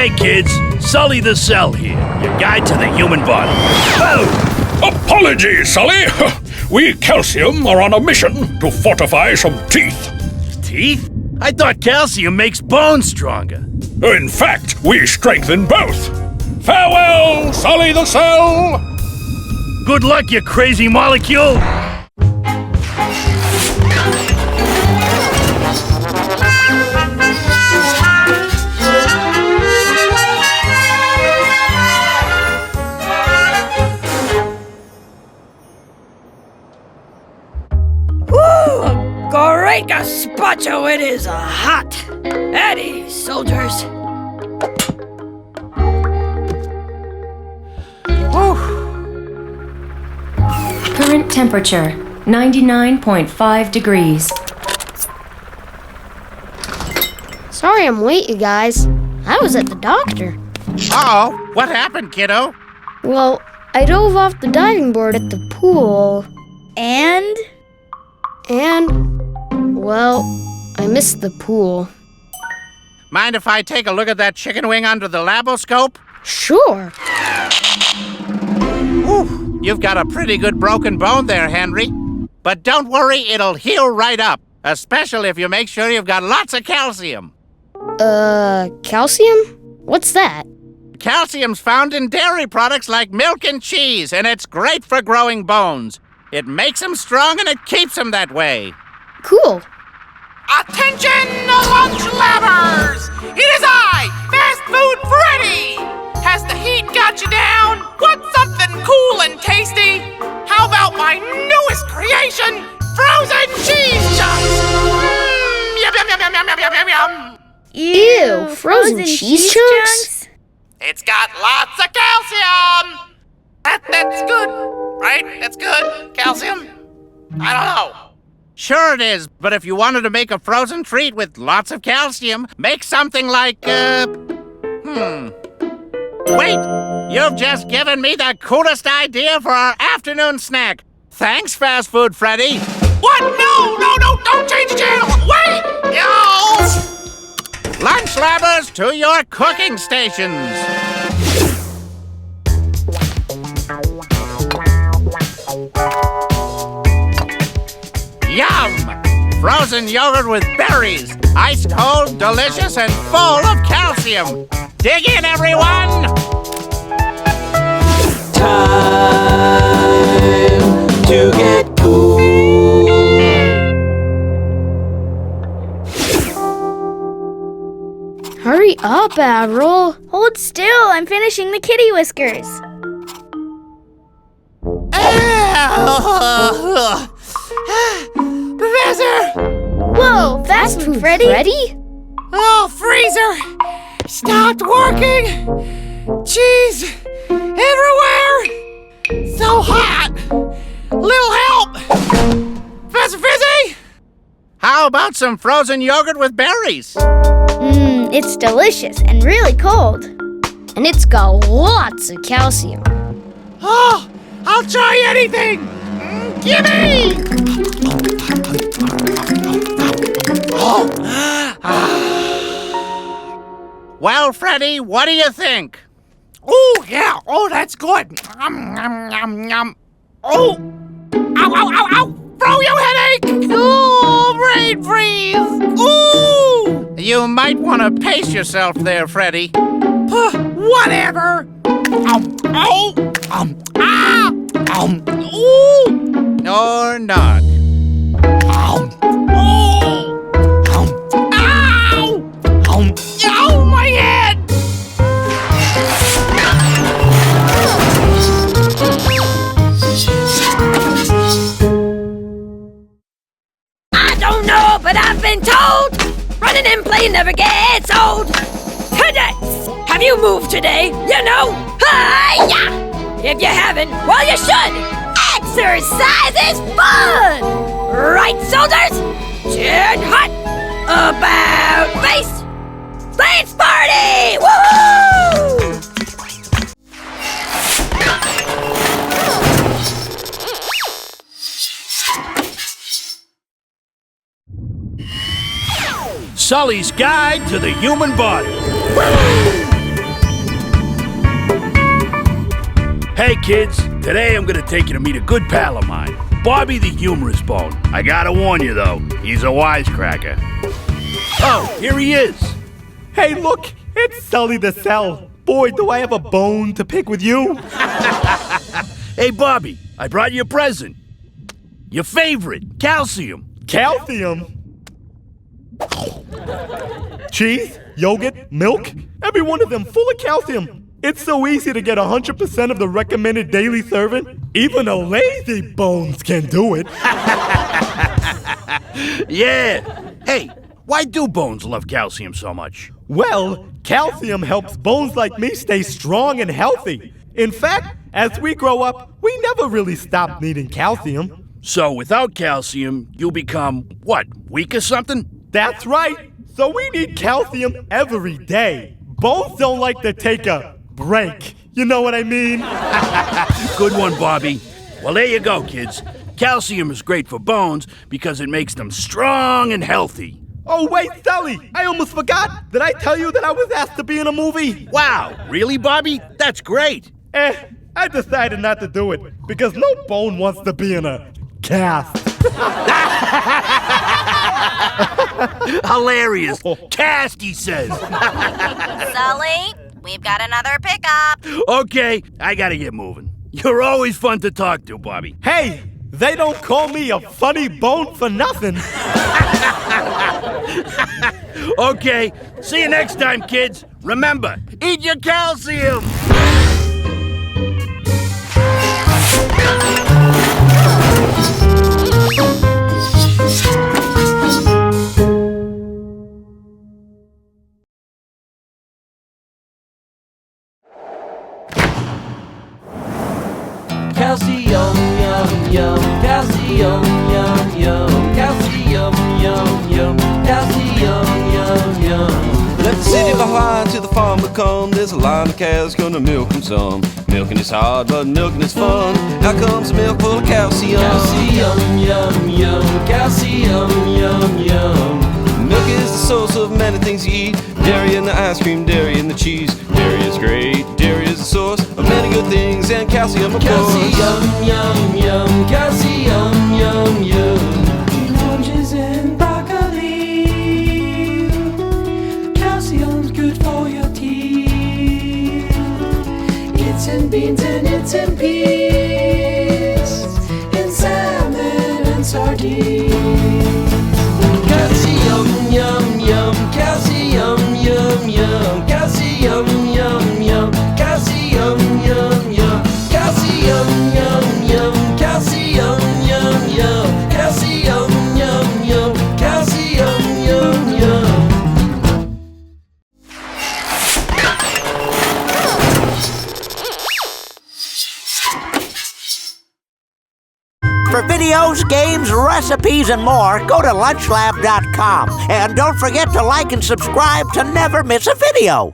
Hey kids, Sully the Cell here, your guide to the human body. Oh! Apologies, Sully. We calcium are on a mission to fortify some teeth. Teeth? I thought calcium makes bones stronger. In fact, we strengthen both. Farewell, Sully the Cell! Good luck, you crazy molecule! Great gazpacho, it is hot. Eddie, soldiers. Current temperature, 99.5 degrees. Sorry I'm late, you guys. I was at the doctor. Uh-oh, what happened, kiddo? Well, I dove off the diving board at the pool. And, well, I missed the pool. Mind if I take a look at that chicken wing under the laboscope? Sure. Ooh, you've got a pretty good broken bone there, Henry. But don't worry, it'll heal right up, especially if you make sure you've got lots of calcium. Calcium? What's that? Calcium's found in dairy products like milk and cheese, and it's great for growing bones. It makes them strong and it keeps them that way. Cool. Attention, lunch labbers! It is I, Fast Food Freddy! Has the heat got you down? Want something cool and tasty? How about my newest creation, frozen cheese chunks? Yum, yum, yum, yum, yum, yum, yum, yum. Ew, frozen cheese chunks? It's got lots of calcium! That's good, right? That's good? Calcium? I don't know. Sure it is, but if you wanted to make a frozen treat with lots of calcium, make something like, Wait! You've just given me the coolest idea for our afternoon snack. Thanks, Fast Food Freddy. What? No, don't change the channel! Wait! Yo! Lunch labbers to your cooking stations. Yum! Frozen yogurt with berries. Ice cold, delicious, and full of calcium. Dig in, everyone! Time to get cool. Hurry up, Avril. hold still, I'm finishing the kitty whiskers. Professor! Whoa, Fast Food Freddy? Oh, freezer! Stopped working! Cheese everywhere! So hot! Little help! Professor Fizzy? How about some frozen yogurt with berries? It's delicious and really cold. And it's got lots of calcium. Oh, I'll try anything! Gimme! Well, Freddy, what do you think? Oh, yeah. Oh, that's good. Oh! Ow, ow, ow, ow! Froyo headache! Oh, brain freeze! Ooh! You might want to pace yourself there, Freddy. Whatever! Ooh! Or not. Ow! Ow, my head! I don't know, but I've been told running and playing never gets old. Cadets, have you moved today? You know, hi-ya! If you haven't, well, you should. Exercise is fun! Right, soldiers? Chin hot! About face! Lance party! Woohoo! Sully's Guide to the Human Body. Okay, kids, today I'm gonna take you to meet a good pal of mine, Bobby the Humorous Bone. I gotta warn you, though, he's a wisecracker. Oh, here he is. Hey, look, it's Sully the Cell. Boy, do I have a bone to pick with you. Hey, Bobby, I brought you a present. Your favorite, calcium. Calcium? Cheese, yogurt, milk, every one of them full of calcium. It's so easy to get 100% of the recommended daily serving. Even a lazy bones can do it. Yeah. Hey, why do bones love calcium so much? Well, calcium helps bones like me stay strong and healthy. In fact, as we grow up, we never really stop needing calcium. So without calcium, you'll become, what, weak or something? That's right. So we need calcium every day. Bones don't like to take a break. You know what I mean? Good one, Bobby. Well, there you go, kids. Calcium is great for bones because it makes them strong and healthy. Oh, wait, Sully, I almost forgot. Did I tell you that I was asked to be in a movie? Wow, really, Bobby? That's great. I decided not to do it because no bone wants to be in a cast. Hilarious. Cast, he says. Sully, we've got another pickup. Okay, I gotta get moving. You're always fun to talk to, Bobby. Hey, they don't call me a funny bone for nothing. Okay, see you next time, kids. Remember, eat your calcium. Calcium, yum, yum, calcium, yum, yum, calcium, yum, yum, calcium, yum, yum. Left the city behind till the farm would come. There's a line of cows gonna milk them some. Milking is hard, but milking is fun. Out comes the milk full of calcium. Calcium, yum, yum, calcium, yum, yum. Milk is the source of many things you eat. Dairy and the ice cream, dairy and the cheese. Dairy is great, dairy is the source of many good things, and calcium of course. Calcium, yum, yum, calcium, yum, yum. Oranges and broccoli. Calcium's good for your teeth. It's in beans and it's in peas. In salmon and sardines. Calcium, yum, yum, calcium, yum, yum, calcium, yum, yum, calcium, yum, yum, calcium, yum, yum, calcium, yum, yum, calcium, yum, yum, calcium, yum, yum. For videos, games, recipes, and more, go to lunchlab.com. And don't forget to like and subscribe to never miss a video.